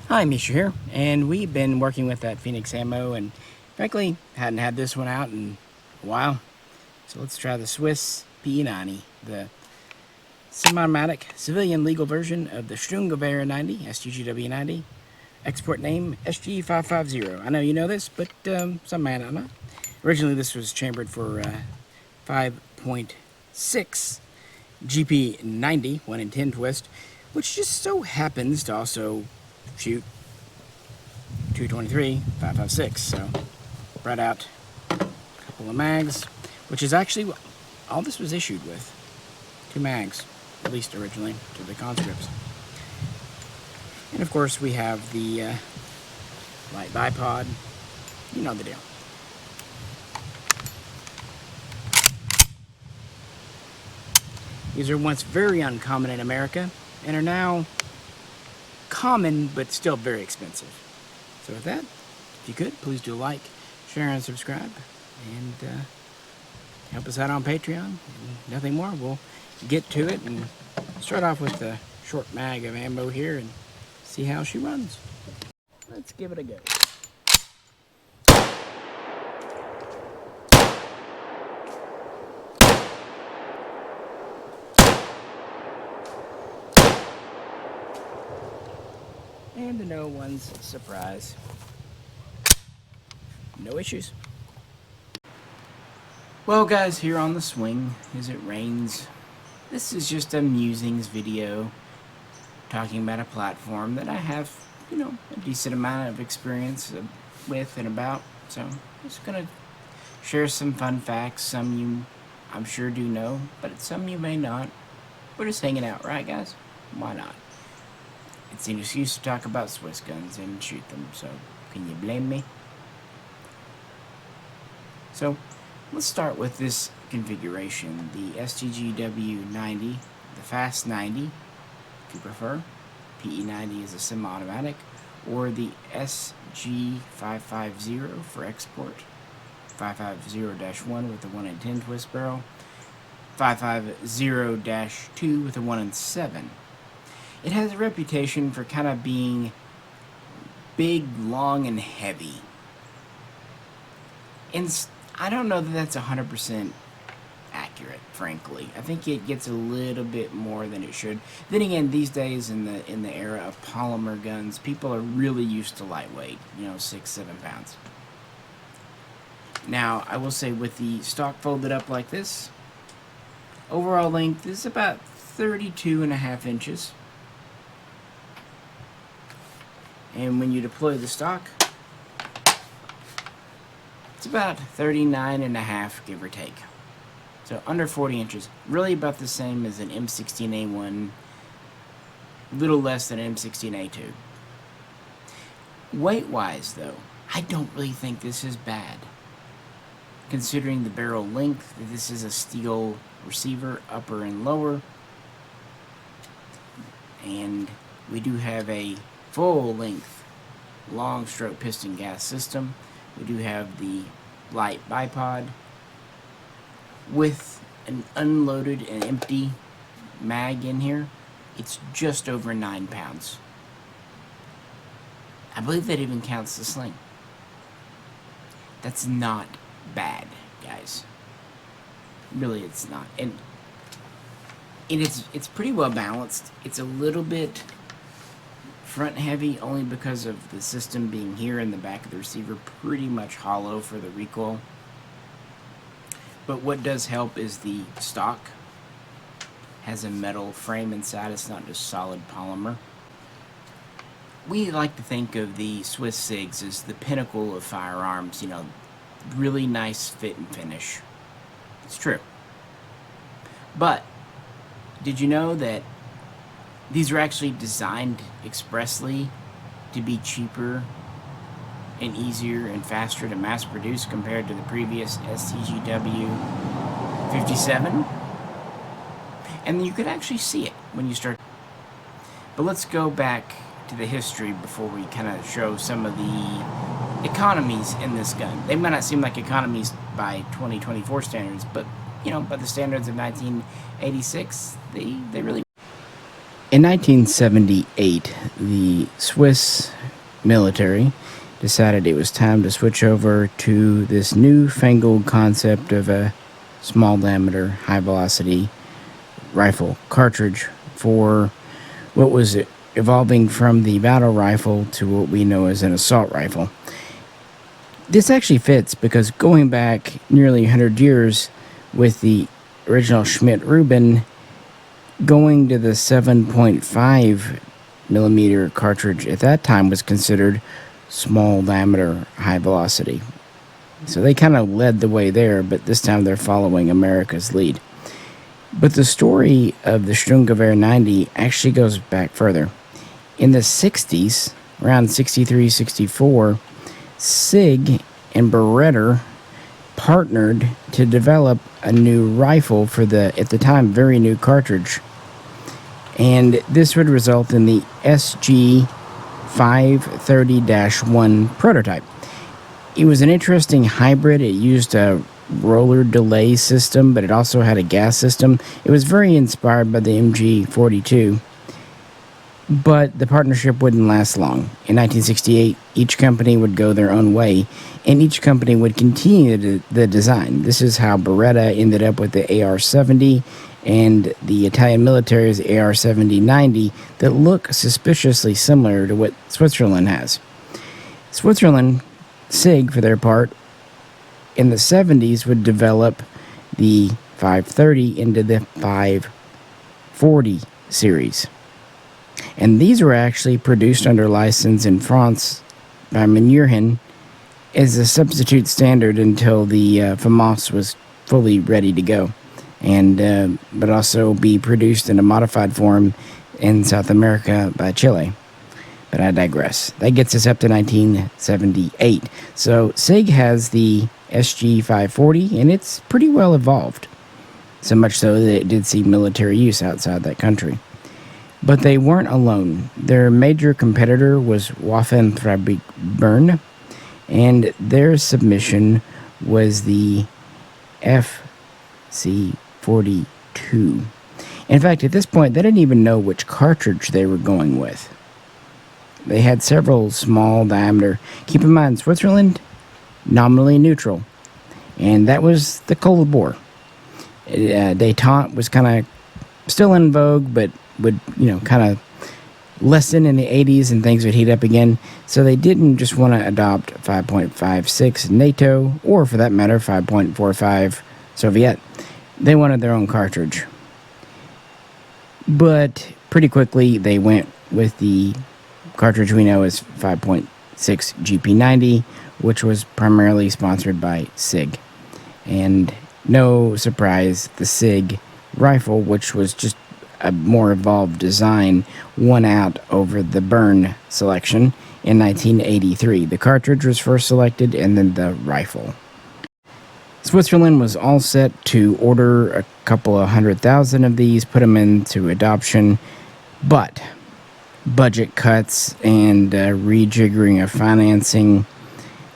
Hi, Misha here, and we've been working with that Phoenix ammo, and frankly, hadn't had this one out in a while. So let's try the Swiss PE90, the semi-automatic civilian legal version of the STGW90, STGW90. Export name SG550. I know you know this, but some may not. Originally, this was chambered for 5.6 GP90 1 in 10 twist, which just so happens to also shoot 223 556. So brought out a couple of mags, which is actually what all this was issued with. 2 mags, at least originally, to the conscripts. And of course we have the light bipod. You know the deal. These are once very uncommon in America and are now common but still very expensive. So with that, if you could, please do like, share, and subscribe, and help us out on Patreon. And nothing more, we'll get to it and start off with the short mag of ammo here and see how she runs. Let's give it a go. And to no one's surprise, no issues. Well guys, here on the swing, as it rains, this is just a musings video talking about a platform that I have, a decent amount of experience with and about. So I'm just gonna share some fun facts. Some you, I'm sure, do know, but some you may not. We're just hanging out, right guys? Why not? It's an excuse to talk about Swiss guns and shoot them, so can you blame me? So let's start with this configuration, the STGW90, the Fast 90, if you prefer. PE90 is a semi-automatic, or the SG550 for export. 550-1 with the 1 in 10 twist barrel. 550-2 with a 1 in 7. It has a reputation for kind of being big, long, and heavy. And I don't know that that's 100% accurate, frankly. I think it gets a little bit more than it should. Then again, these days in the era of polymer guns, people are really used to lightweight, 6-7 pounds. Now, I will say with the stock folded up like this, overall length is about 32.5 inches. And when you deploy the stock, it's about 39.5, give or take. So under 40 inches. Really about the same as an M16A1, little less than an M16A2. Weight-wise, though, I don't really think this is bad. Considering the barrel length, this is a steel receiver, upper and lower. And we do have a full-length long stroke piston gas system. We do have the light bipod with an unloaded and empty mag in here. It's just over 9 pounds. I believe that even counts the sling. That's not bad, guys. Really, it's not. And it's pretty well balanced. It's a little bit front heavy only because of the system being here in the back of the receiver, pretty much hollow for the recoil. But what does help is the stock has a metal frame inside. It's not just solid polymer. We like to think of the Swiss SIGs as the pinnacle of firearms, really nice fit and finish. It's true. But did you know that these are actually designed expressly to be cheaper and easier and faster to mass produce compared to the previous STGW57? And you could actually see it when you start. But let's go back to the history before we kind of show some of the economies in this gun. They might not seem like economies by 2024 standards, but by the standards of 1986, they really. In 1978, the Swiss military decided it was time to switch over to this newfangled concept of a small diameter, high velocity rifle cartridge for what was evolving from the battle rifle to what we know as an assault rifle. This actually fits because going back nearly 100 years with the original Schmidt-Rubin, going to the 7.5 millimeter cartridge at that time was considered small diameter, high velocity. So they kind of led the way there, but this time they're following America's lead. But the story of the Sturmgewehr 90 actually goes back further. In the 60s, around 63, 64, SIG and Beretta partnered to develop a new rifle for the, at the time, very new cartridge. And this would result in the SG550-1 prototype. It was an interesting hybrid. It used a roller delay system, but it also had a gas system. It was very inspired by the MG42. But the partnership wouldn't last long. In 1968, each company would go their own way, and each company would continue the design. This is how Beretta ended up with the AR-70 and the Italian military's AR-7090 that look suspiciously similar to what Switzerland has. Switzerland, SIG for their part, in the 70s would develop the 530 into the 540 series. And these were actually produced under license in France by Herein as a substitute standard until the FAMAS was fully ready to go, and but also be produced in a modified form in South America by Chile. But I digress. That gets us up to 1978. So SIG has the SG540, and it's pretty well evolved. So much so that it did see military use outside that country. But they weren't alone. Their major competitor was Waffenfabrik Bern, and their submission was the FC42. In fact, at this point, they didn't even know which cartridge they were going with. They had several small diameter. Keep in mind, Switzerland, nominally neutral, and that was the Cold War. Détente was kind of still in vogue, but would, kind of lessen in the 80s and things would heat up again. So they didn't just want to adopt 5.56 NATO, or for that matter, 5.45 Soviet. They wanted their own cartridge. But pretty quickly, they went with the cartridge we know as 5.6 GP90, which was primarily sponsored by SIG. And no surprise, the SIG rifle, which was just a more evolved design, won out over the Bern selection in 1983. The cartridge was first selected, and then the rifle. Switzerland was all set to order a couple of 100,000 of these, put them into adoption, but budget cuts and rejiggering of financing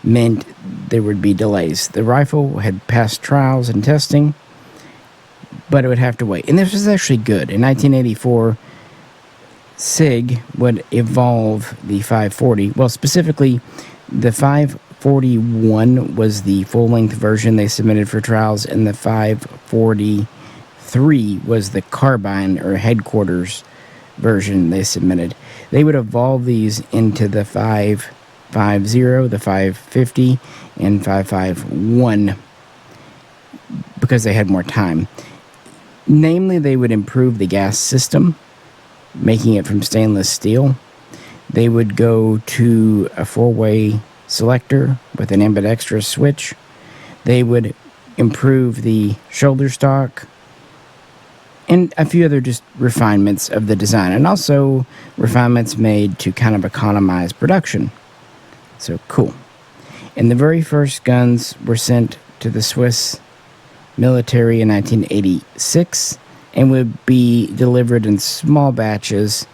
meant there would be delays. The rifle had passed trials and testing, but it would have to wait. And this was actually good. In 1984, SIG would evolve the 540. Well, specifically, the 541 was the full-length version they submitted for trials, and the 543 was the carbine or headquarters version they submitted. They would evolve these into the 550, the 550, and 551 because they had more time. Namely, they would improve the gas system, making it from stainless steel. They would go to a four-way selector with an ambidextrous switch. They would improve the shoulder stock and a few other just refinements of the design, and also refinements made to kind of economize production. So cool. And the very first guns were sent to the Swiss military in 1986 and would be delivered in small batches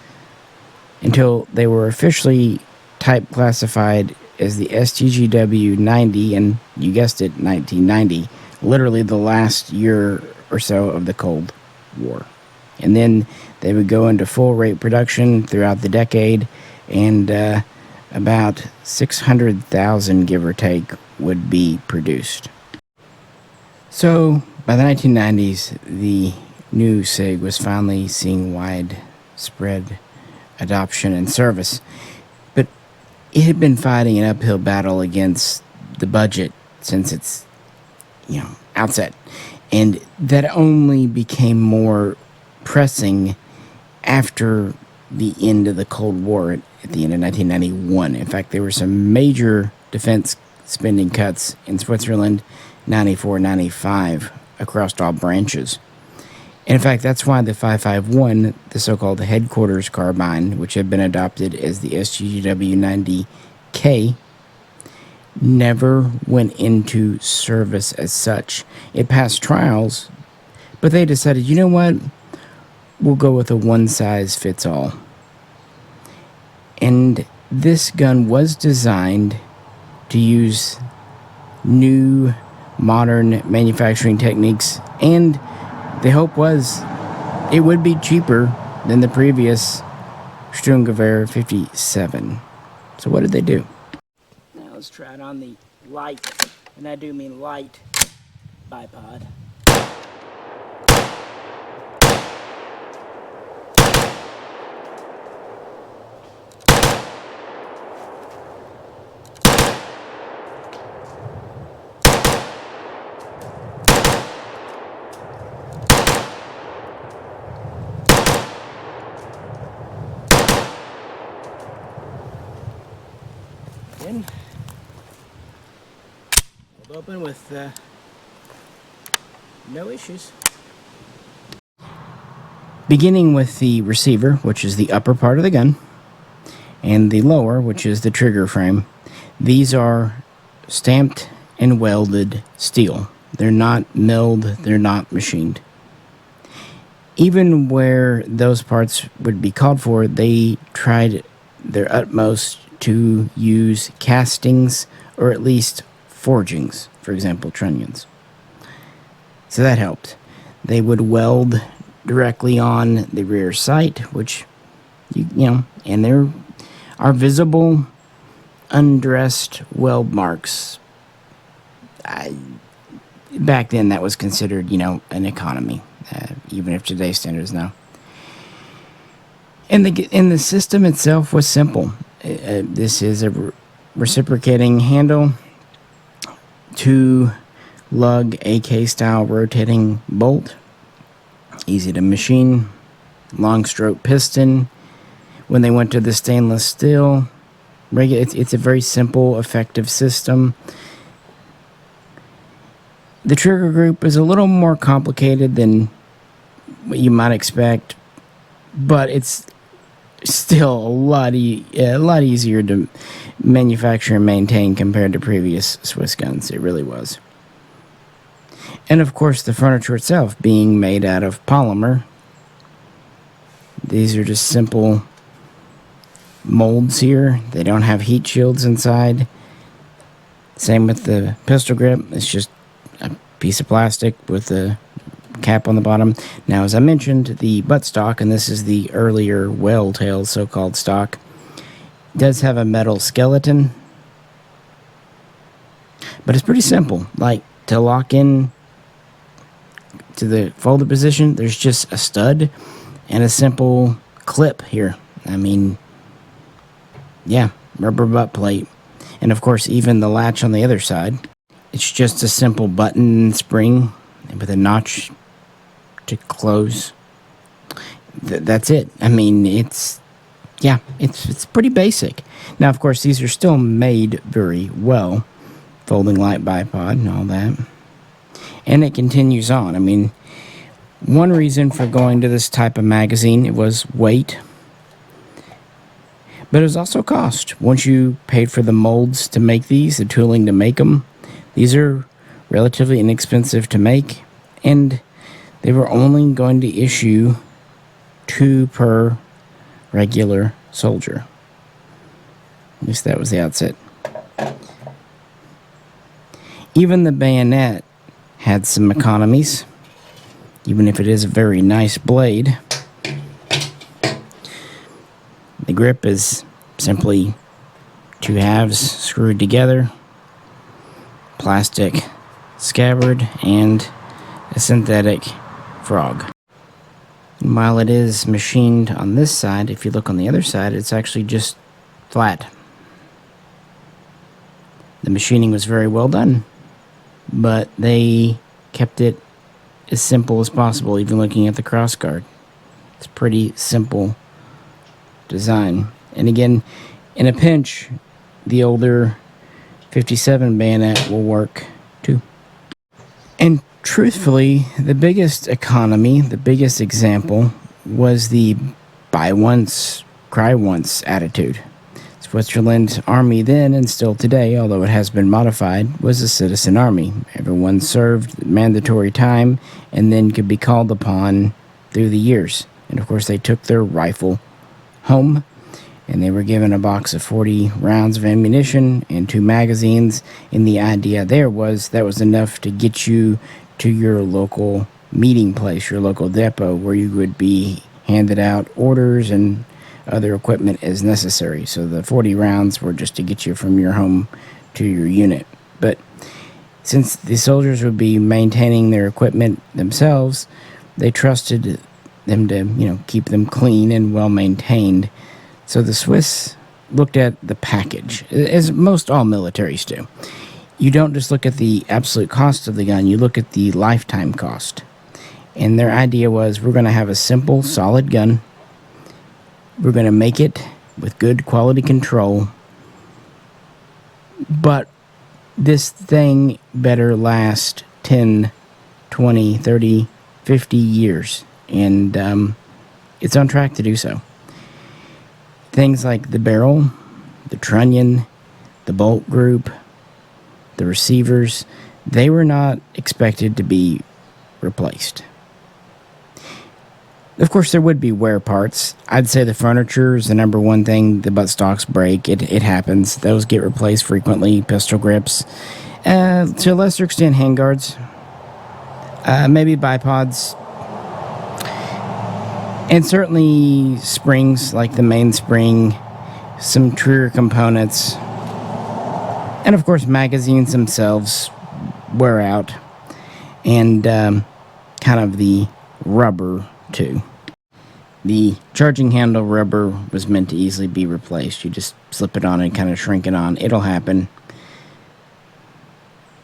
until they were officially type classified as the STGW90, and you guessed it, 1990, literally the last year or so of the Cold War. And then they would go into full rate production throughout the decade, and about 600,000, give or take, would be produced. So by the 1990s, the new SIG was finally seeing widespread adoption and service, but it had been fighting an uphill battle against the budget since its outset, and that only became more pressing after the end of the Cold War at the end of 1991. In fact, there were some major defense spending cuts in Switzerland, 94, 95, across all branches. And in fact, that's why the 551, the so-called headquarters carbine, which had been adopted as the STGW90K, never went into service as such. It passed trials, but they decided, you know what? We'll go with a one-size-fits-all. And this gun was designed to use new, modern manufacturing techniques, and the hope was it would be cheaper than the previous Sturmgewehr 57. So what did they do? Now let's try it on the light, and I do mean light, bipod. We'll open with no issues. Beginning with the receiver, which is the upper part of the gun, and the lower, which is the trigger frame. These are stamped and welded steel. They're not milled, they're not machined. Even where those parts would be called for, they tried their utmost to use castings or at least forgings, for example, trunnions. So that helped. They would weld directly on the rear sight, which, and there are visible undressed weld marks. Back then that was considered, an economy, even if today's standards now. And the system itself was simple. This is a reciprocating handle, 2 lug AK style rotating bolt, easy to machine, long stroke piston. When they went to the stainless steel, it's a very simple, effective system. The trigger group is a little more complicated than what you might expect, but it's still a lot easier to manufacture and maintain compared to previous Swiss guns. It really was. And of course, the furniture itself being made out of polymer. These are just simple molds here. They don't have heat shields inside. Same with the pistol grip. It's just a piece of plastic with a cap on the bottom. Now, as I mentioned, the buttstock, and this is the earlier whale-tail so-called stock, does have a metal skeleton, but it's pretty simple. Like, to lock in to the folded position, there's just a stud and a simple clip here. I mean, yeah, rubber butt plate. And of course, even the latch on the other side, it's just a simple button and spring with a notch to close. That's it. I mean, it's pretty basic. Now, of course, these are still made very well. Folding light bipod and all that. And it continues on. I mean, one reason for going to this type of magazine, it was weight. But it was also cost. Once you paid for the molds to make these, the tooling to make them, these are relatively inexpensive to make. And they were only going to issue 2 per regular soldier. At least that was the outset. Even the bayonet had some economies, even if it is a very nice blade. The grip is simply two halves screwed together, plastic scabbard, and a synthetic frog. And while it is machined on this side, if you look on the other side, it's actually just flat. The machining was very well done, but they kept it as simple as possible, even looking at the crossguard. It's pretty simple design. And again, in a pinch, the older 57 bayonet will work too. And truthfully, the biggest economy, the biggest example, was the buy once, cry once attitude. Switzerland's army then, and still today, although it has been modified, was a citizen army. Everyone served mandatory time and then could be called upon through the years. And of course, they took their rifle home, and they were given a box of 40 rounds of ammunition and 2 magazines. And the idea there was that was enough to get you to your local meeting place, your local depot, where you would be handed out orders and other equipment as necessary. So the 40 rounds were just to get you from your home to your unit. But since the soldiers would be maintaining their equipment themselves, they trusted them to, keep them clean and well maintained. So the Swiss looked at the package, as most all militaries do. You don't just look at the absolute cost of the gun, you look at the lifetime cost. And their idea was, we're going to have a simple, solid gun. We're going to make it with good quality control. But this thing better last 10, 20, 30, 50 years. And it's on track to do so. Things like the barrel, the trunnion, the bolt group, the receivers, they were not expected to be replaced. Of course, there would be wear parts. I'd say the furniture is the number one thing. The buttstocks break. It happens. Those get replaced frequently. Pistol grips. To a lesser extent, handguards. Maybe bipods. And certainly springs, like the mainspring. Some trigger components. And of course, magazines themselves wear out. And kind of the rubber too. The charging handle rubber was meant to easily be replaced. You just slip it on and kind of shrink it on. It'll happen.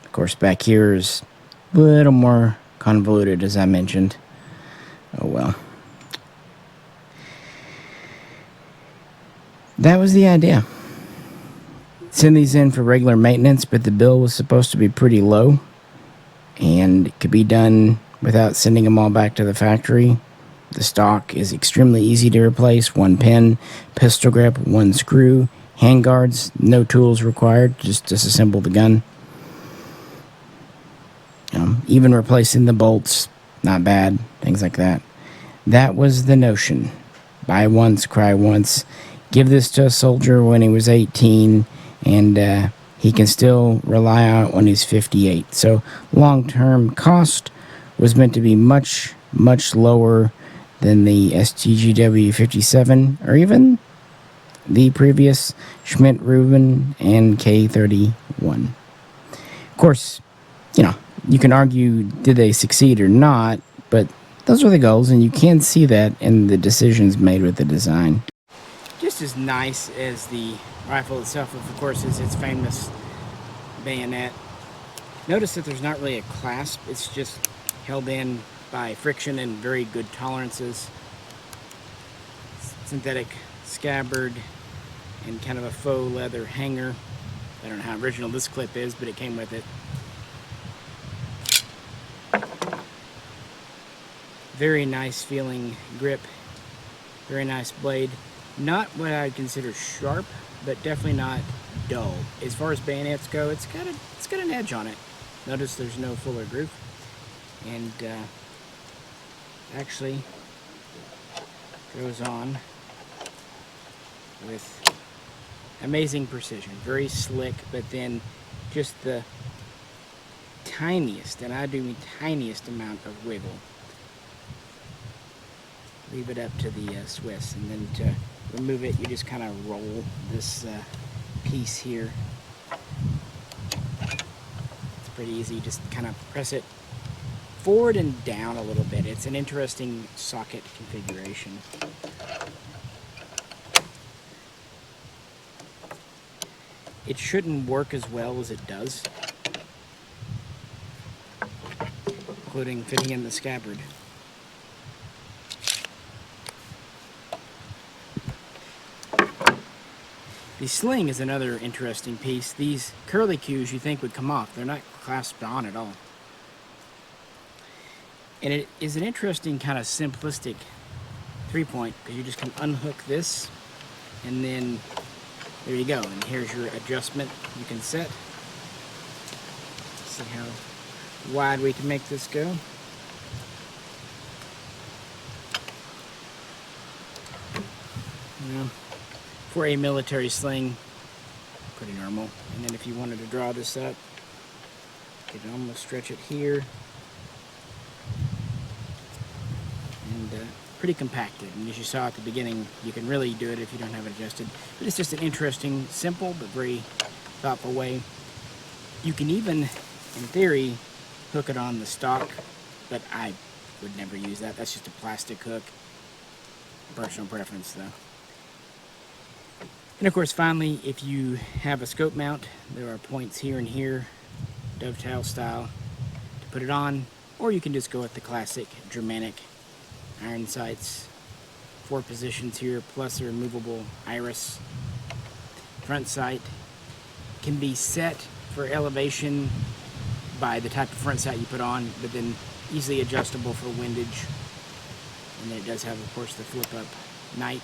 Of course, back here is a little more convoluted, as I mentioned. Oh well. That was the idea. Send these in for regular maintenance, but the bill was supposed to be pretty low, and it could be done without sending them all back to the factory. The stock is extremely easy to replace. 1 pin, pistol grip, 1 screw, handguards, no tools required, just disassemble the gun. Even replacing the bolts, not bad, things like that. That was the notion. Buy once, cry once. Give this to a soldier when he was 18, and he can still rely on it when he's 58. So long-term cost was meant to be much, much lower than the STGW57 or even the previous Schmidt Rubin and K31. Of course, you can argue, did they succeed or not, but those are the goals, and you can see that in the decisions made with the design. Just as nice as the rifle itself, of course, is its famous bayonet. Notice that there's not really a clasp, it's just held in by friction and very good tolerances. Synthetic scabbard and kind of a faux leather hanger. I don't know how original this clip is, but it came with it. Very nice feeling grip, very nice blade. Not what I'd consider sharp, but definitely not dull. As far as bayonets go, it's got an edge on it. Notice there's no fuller groove, and actually goes on with amazing precision. Very slick, but then just the tiniest, and I do mean tiniest amount of wiggle. Leave it up to the Swiss, and then to remove it, you just kind of roll this piece here. It's pretty easy, just kind of press it forward and down a little bit. It's an interesting socket configuration. It shouldn't work as well as it does, including fitting in the scabbard. The sling is another interesting piece. These curly cues you think would come off. They're not clasped on at all. And it is an interesting kind of simplistic 3-point, because you just can unhook this, and then there you go. And here's your adjustment you can set. See how wide we can make this go. Yeah. For a military sling, pretty normal. And then if you wanted to draw this up, you could almost stretch it here. And pretty compacted. And as you saw at the beginning, you can really do it if you don't have it adjusted. But it's just an interesting, simple, but very thoughtful way. You can even, in theory, hook it on the stock, but I would never use that. That's just a plastic hook. Personal preference, though. And of course, finally, if you have a scope mount, there are points here and here, dovetail style, to put it on, or you can just go with the classic Germanic iron sights. 4 positions here, plus a removable iris. Front sight can be set for elevation by the type of front sight you put on, but then easily adjustable for windage. And then it does have, of course, the flip-up night.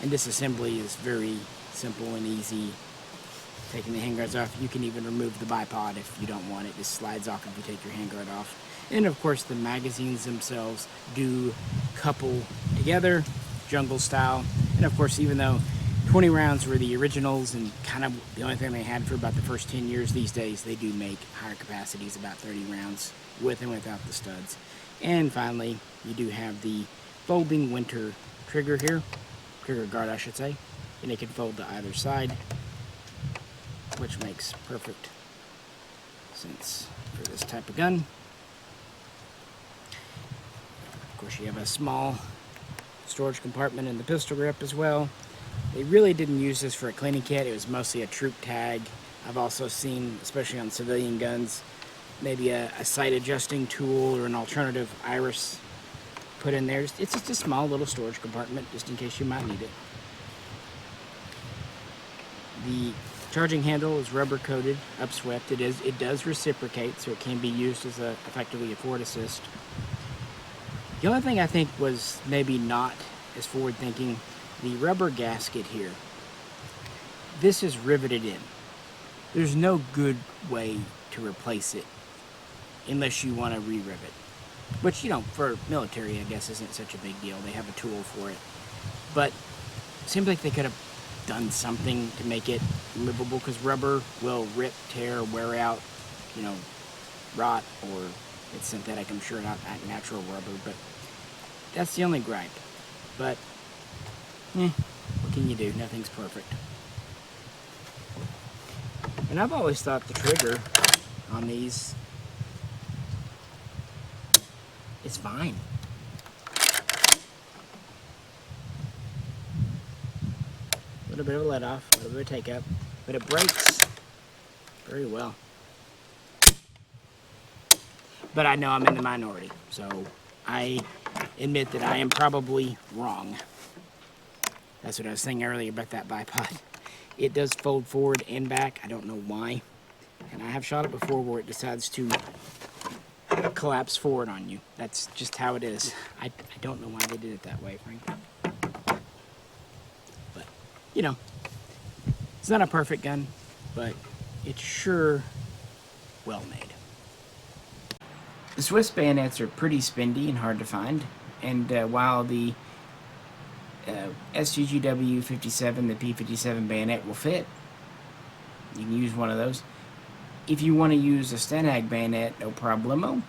And disassembly is very simple and easy. Taking the handguards off, you can even remove the bipod if you don't want it. It just slides off if you take your handguard off. And of course, the magazines themselves do couple together, jungle style. And of course, even though 20 rounds were the originals and kind of the only thing they had for about the first 10 years, these days they do make higher capacities, about 30 rounds, with and without the studs. And finally, you do have the folding winter trigger here. Trigger guard, I should say, and it can fold to either side, which makes perfect sense for this type of gun. Of course, you have a small storage compartment in the pistol grip as well. They really didn't use this for a cleaning kit. It was mostly a troop tag. I've also seen, especially on civilian guns, maybe a sight adjusting tool or an alternative iris put in there. It's just a small little storage compartment, just in case you might need it. The charging handle is rubber coated, upswept. It does reciprocate, so it can be used as effectively a forward assist. The only thing I think was maybe not as forward thinking, the rubber gasket here. This is riveted in. There's no good way to replace it unless you want to re-rivet. Which, you know, for military, I guess, isn't such a big deal. They have a tool for it. But it seems like they could have done something to make it livable, because rubber will rip, tear, wear out, you know, rot, or it's synthetic, I'm sure, not natural rubber. But that's the only gripe. But, what can you do? Nothing's perfect. And I've always thought the trigger on these, it's fine. A little bit of a let off, a little bit of a take up, but it breaks very well. But I know I'm in the minority, so I admit that I am probably wrong. That's what I was saying earlier about that bipod. It does fold forward and back. I don't know why. And I have shot it before where it decides to collapse forward on you. That's just how it is. I don't know why they did it that way, frankly. But, you know, it's not a perfect gun, but it's sure well made. The Swiss bayonets are pretty spendy and hard to find, and while the STGW90, the PE90 bayonet will fit, you can use one of those. If you want to use a Stanag bayonet, no problemo.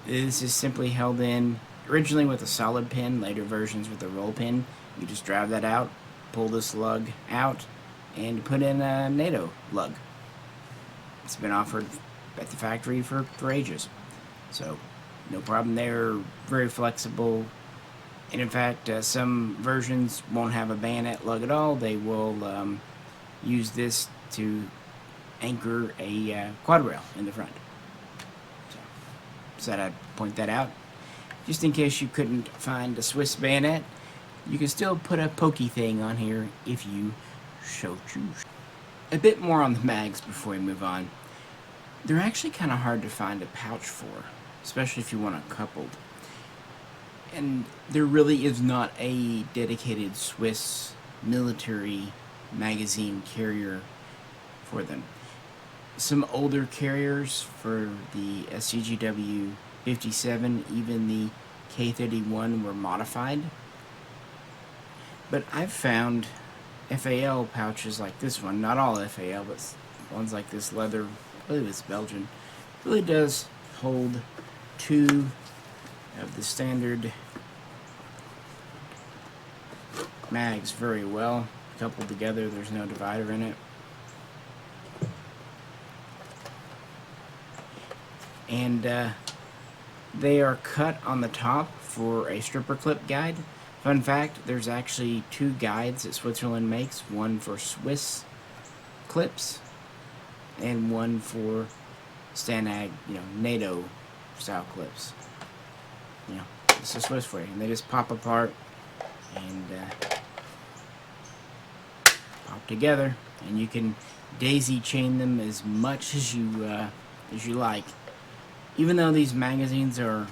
This is simply held in originally with a solid pin, later versions with a roll pin. You just drive that out, pull this lug out and put in a NATO lug. It's been offered at the factory for ages. So no problem there, very flexible. And in fact, some versions won't have a bayonet lug at all. They will use this to anchor a quad rail in the front. So said I'd point that out. Just in case you couldn't find a Swiss bayonet, you can still put a pokey thing on here if you so choose. A bit more on the mags before we move on. They're actually kind of hard to find a pouch for, especially if you want it coupled. And there really is not a dedicated Swiss military magazine carrier for them. Some older carriers for the STGW57, even the K31 were modified. But I've found FAL pouches like this one, not all FAL, but ones like this leather, I believe it's Belgian, really does hold two of the standard mags very well. Coupled together, there's no divider in it. And they are cut on the top for a stripper clip guide. Fun fact, there's actually two guides that Switzerland makes, one for Swiss clips and one for Stanag, NATO style clips. It's a Swiss for you, and they just pop apart and pop together, and you can daisy chain them as much as you like. Even though these magazines are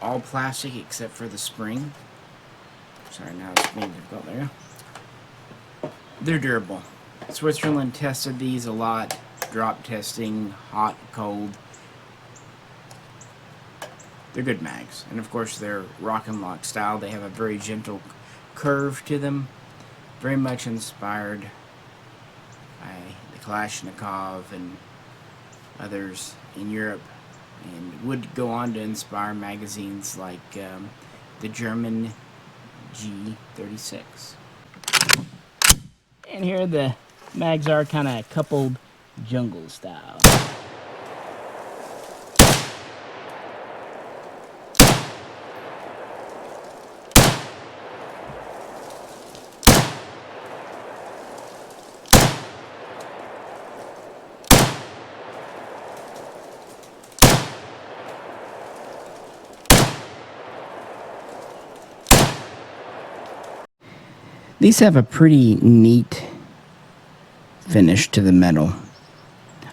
all plastic except for the spring. Sorry, now it's being difficult there. They're durable. Switzerland tested these a lot. Drop testing, hot, cold. They're good mags. And of course they're rock and lock style. They have a very gentle curve to them. Very much inspired by the Kalashnikov and others in Europe. And would go on to inspire magazines like the German G36. And here the mags are kind of coupled jungle style. These have a pretty neat finish to the metal.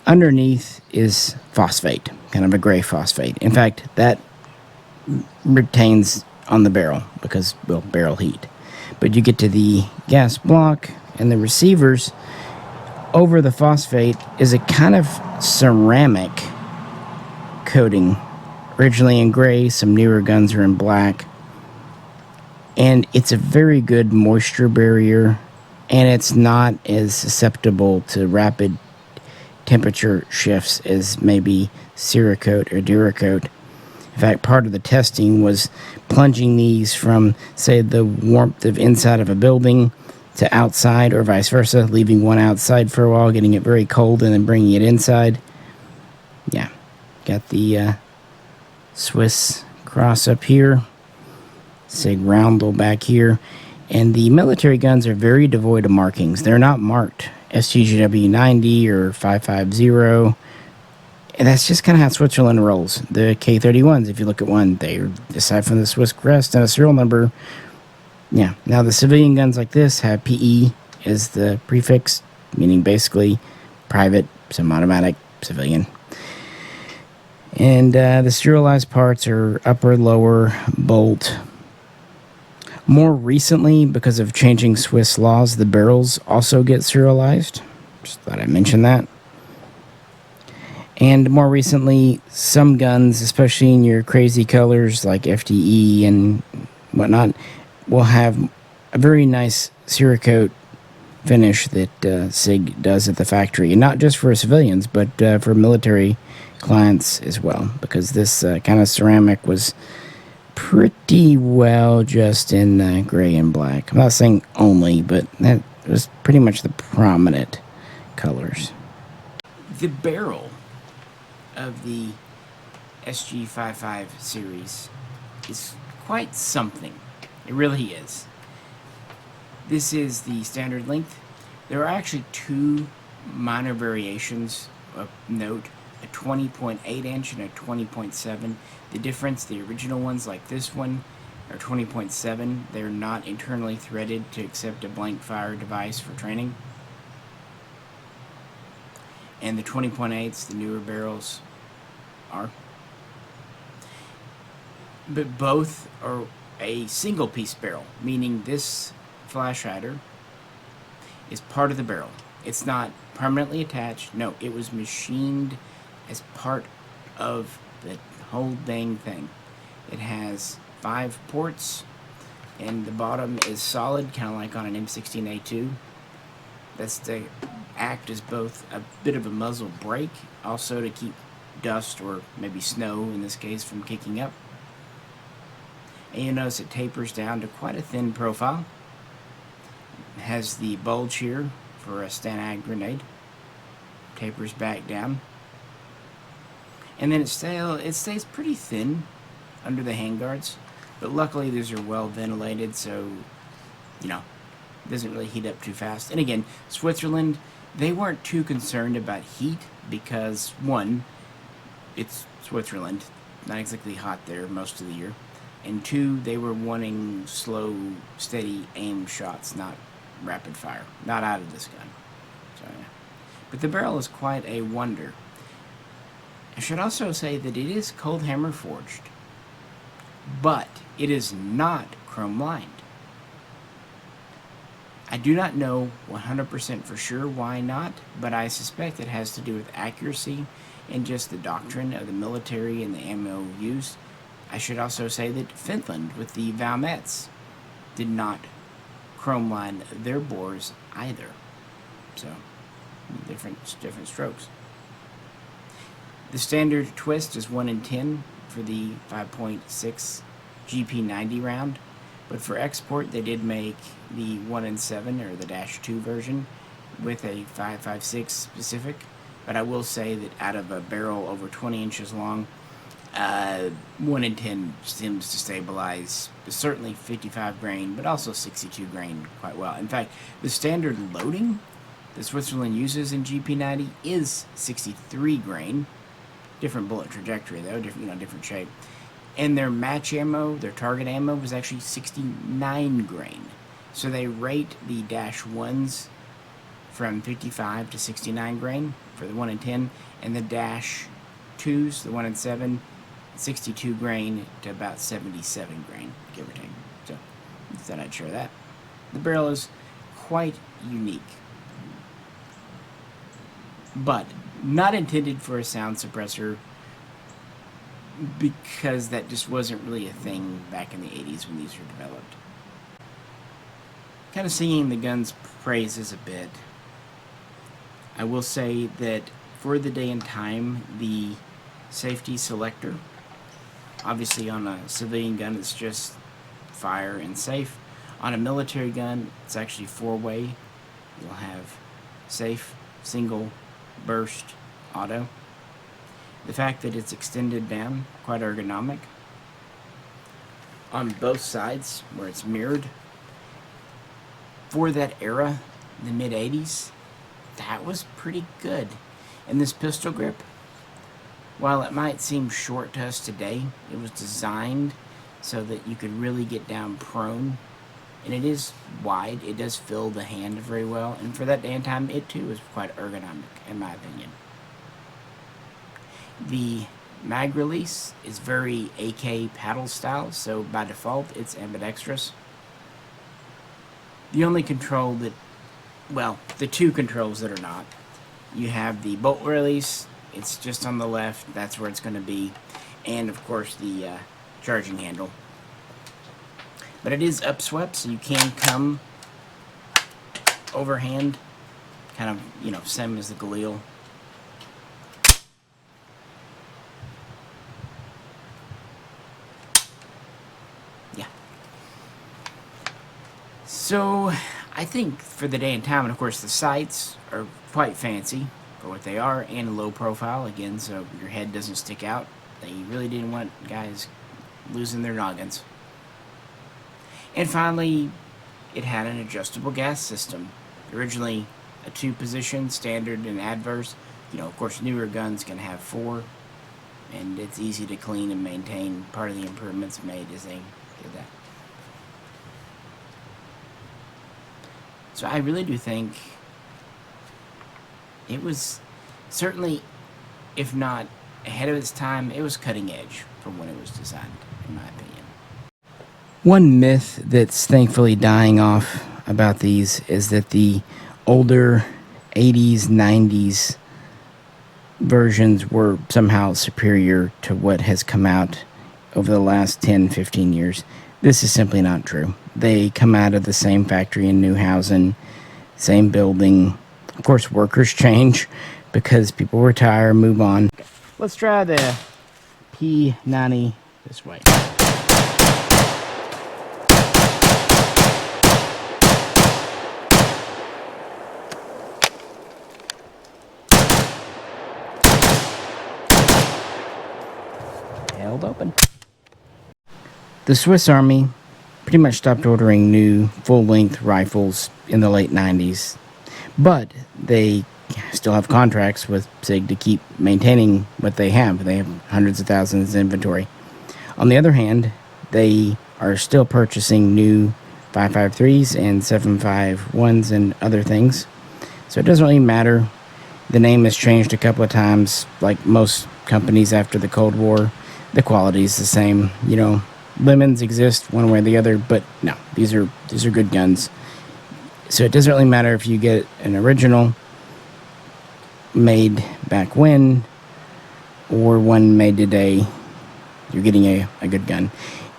Underneath is phosphate, kind of a gray phosphate. In fact, that retains on the barrel because, well, barrel heat. But you get to the gas block and the receivers, over the phosphate is a kind of ceramic coating. Originally in gray, some newer guns are in black. And it's a very good moisture barrier, and it's not as susceptible to rapid temperature shifts as maybe Cerakote or Durakote. In fact, part of the testing was plunging these from, say, the warmth of inside of a building to outside, or vice versa, leaving one outside for a while, getting it very cold, and then bringing it inside. Yeah, got the Swiss cross up here. SIG roundel back here, and the military guns are very devoid of markings. They're not marked STGW90 or 550, and that's just kind of how Switzerland rolls. The K31s, if you look at one, they're, aside from the Swiss crest and a serial number, yeah. Now the civilian guns like this have PE as the prefix, meaning basically private, semi-automatic, civilian. And the serialized parts are upper, lower, bolt. More recently, because of changing Swiss laws, the barrels also get serialized. Just thought I'd mention that. And more recently, some guns, especially in your crazy colors like FDE and whatnot, will have a very nice Cerakote finish that SIG does at the factory. And not just for civilians, but for military clients as well. Because this kind of ceramic was pretty well just in gray and black. I'm not saying only, but that was pretty much the prominent colors. The barrel of the SG550 series is quite something. It really is. This is the standard length. There are actually two minor variations of note, a 20.8 inch and a 20.7. The difference, the original ones like this one are 20.7. They're not internally threaded to accept a blank fire device for training. And the 20.8s, the newer barrels, are. But both are a single piece barrel, meaning this flash hider is part of the barrel. It's not permanently attached. No, it was machined as part of the whole dang thing. It has 5 ports, and the bottom is solid, kind of like on an M16A2. That's to act as both a bit of a muzzle brake, also to keep dust or maybe snow in this case from kicking up. And you notice it tapers down to quite a thin profile. It has the bulge here for a Stanag grenade. Tapers back down. And then it stays pretty thin under the handguards, but luckily these are well ventilated, so it doesn't really heat up too fast. And again, Switzerland, they weren't too concerned about heat because, one, it's Switzerland, not exactly hot there most of the year, and two, they were wanting slow, steady aim shots, not rapid fire, not out of this gun. So, yeah. But the barrel is quite a wonder. I should also say that it is cold hammer forged, but it is not chrome lined. I do not know 100% for sure why not, but I suspect it has to do with accuracy and just the doctrine of the military and the ammo used. I should also say that Finland, with the Valmets, did not chrome line their bores either. So, different strokes. The standard twist is 1 in 10 for the 5.6 GP90 round, but for export they did make the 1 in 7 or the -2 version with a 5.56 specific. But I will say that out of a barrel over 20 inches long, 1 in 10 seems to stabilize certainly 55 grain, but also 62 grain quite well. In fact, the standard loading that Switzerland uses in GP90 is 63 grain. Different bullet trajectory though, different shape. And their match ammo, their target ammo, was actually 69 grain. So they rate the -1s from 55 to 69 grain for the 1 in 10, and the -2s, the 1 in 7, 62 grain to about 77 grain, give or take. So I thought I'd share that. The barrel is quite unique, but not intended for a sound suppressor, because that just wasn't really a thing back in the 80s when these were developed. Kind of singing the gun's praises a bit, I will say that for the day and time, the safety selector, obviously on a civilian gun it's just fire and safe. On a military gun it's actually 4-way. You'll have safe, single, burst, auto. The fact that it's extended down, quite ergonomic. On both sides, where it's mirrored. For that era, the mid-80s, that was pretty good. And this pistol grip, while it might seem short to us today, it was designed so that you could really get down prone. And it is wide, it does fill the hand very well, and for that day and time, it too is quite ergonomic, in my opinion. The mag release is very AK paddle style, so by default it's ambidextrous. The only control that, well, the two controls that are not, you have the bolt release, it's just on the left, that's where it's going to be, and of course the charging handle. But it is upswept, so you can come overhand, kind of, same as the Galil. So I think for the day and time, and of course the sights are quite fancy for what they are, and low profile again, so your head doesn't stick out. They really didn't want guys losing their noggins. And finally, it had an adjustable gas system. Originally a 2-position, standard and adverse. You know, of course, newer guns can have 4, and it's easy to clean and maintain. Part of the improvements made is they did that. So I really do think it was certainly, if not ahead of its time, it was cutting edge for when it was designed, in my opinion. One myth that's thankfully dying off about these is that the older 80s, 90s versions were somehow superior to what has come out over the last 10, 15 years. This is simply not true. They come out of the same factory in Newhausen, same building. Of course, workers change because people retire, move on. Let's try the PE90 this way. Held open. The Swiss Army pretty much stopped ordering new full-length rifles in the late 90s, but they still have contracts with SIG to keep maintaining what they have. They have hundreds of thousands in inventory. On the other hand, they are still purchasing new 5.53s and 7.51s and other things, so it doesn't really matter. The name has changed a couple of times, like most companies after the Cold War. The quality is the same, you know. Lemons exist one way or the other, but no, these are good guns. So it doesn't really matter if you get an original made back when or one made today. You're getting a good gun.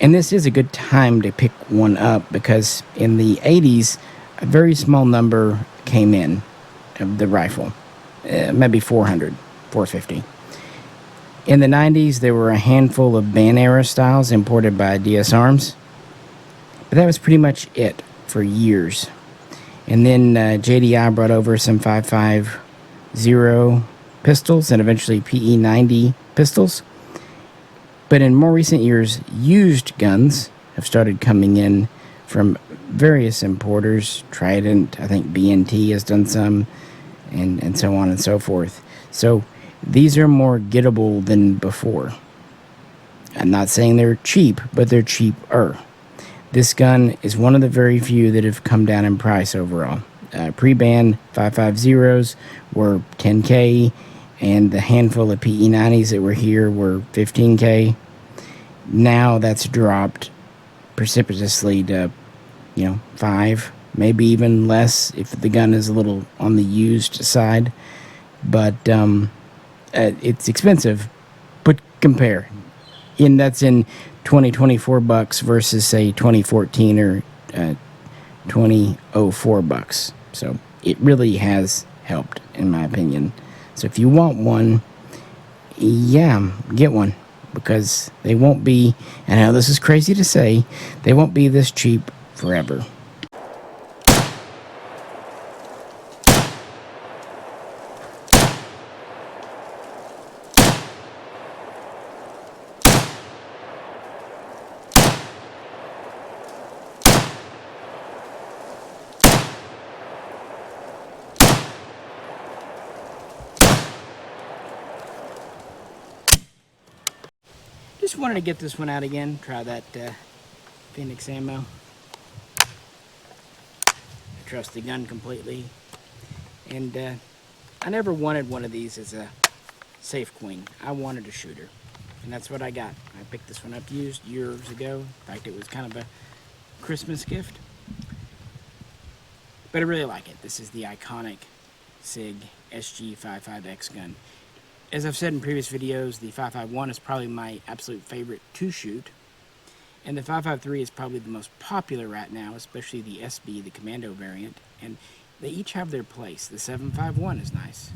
And this is a good time to pick one up because in the 80s, a very small number came in of the rifle, maybe 400, 450. In the 90s, there were a handful of band-era styles imported by DS Arms, but that was pretty much it for years. And then JDI brought over some 5.50 pistols and eventually PE90 pistols. But in more recent years, used guns have started coming in from various importers. Trident, I think BNT has done some, and so on and so forth. So these are more gettable than before. I'm not saying they're cheap, but they're cheaper. This gun is one of the very few that have come down in price overall. Pre-ban 5.50s were $10K, and the handful of PE90s that were here were $15K. Now that's dropped precipitously to, $5, maybe even less if the gun is a little on the used side. But it's expensive, but compare. And that's in 2024 bucks versus say 2014 or 2004 bucks. So it really has helped, in my opinion. So if you want one, get one, because they won't be, I know this is crazy to say, they won't be this cheap forever. Just wanted to get this one out again, try that Phoenix ammo. I trust the gun completely. And I never wanted one of these as a safe queen. I wanted a shooter. And that's what I got. I picked this one up used years ago. In fact, it was kind of a Christmas gift. But I really like it. This is the iconic SIG SG550X gun. As I've said in previous videos, the 5.51 is probably my absolute favorite to shoot. And the 5.53 is probably the most popular right now, especially the SB, the Commando variant. And they each have their place. The 7.51 is nice.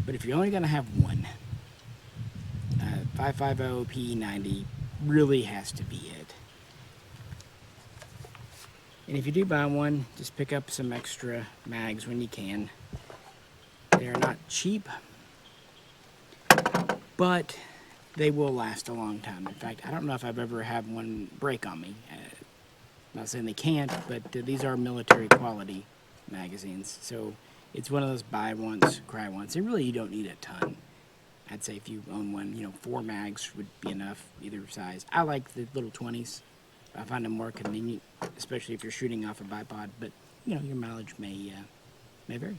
But if you're only going to have one, 5.50 PE90 really has to be it. And if you do buy one, just pick up some extra mags when you can. They're not cheap, but they will last a long time. In fact, I don't know if I've ever had one break on me. I'm not saying they can't, but these are military quality magazines. So it's one of those buy once, cry once. And really, you don't need a ton. I'd say if you own one, 4 mags would be enough, either size. I like the little 20s. I find them more convenient, especially if you're shooting off a bipod, but your mileage may vary.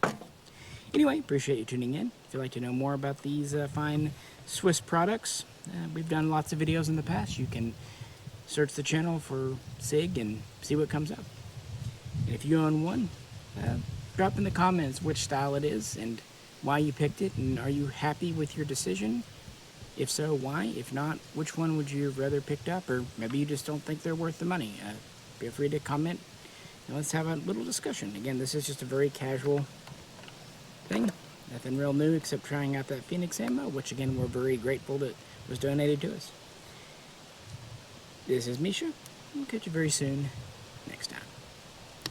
Anyway, appreciate you tuning in. If you'd like to know more about these fine Swiss products, we've done lots of videos in the past. You can search the channel for SIG and see what comes up. And if you own one, drop in the comments which style it is and why you picked it, and are you happy with your decision? If so, why? If not, which one would you have rather picked up? Or maybe you just don't think they're worth the money. Feel free to comment and let's have a little discussion. Again, this is just a very casual thing. Nothing real new except trying out that Phoenix ammo, which again, we're very grateful that was donated to us. This is Misha. We'll catch you very soon.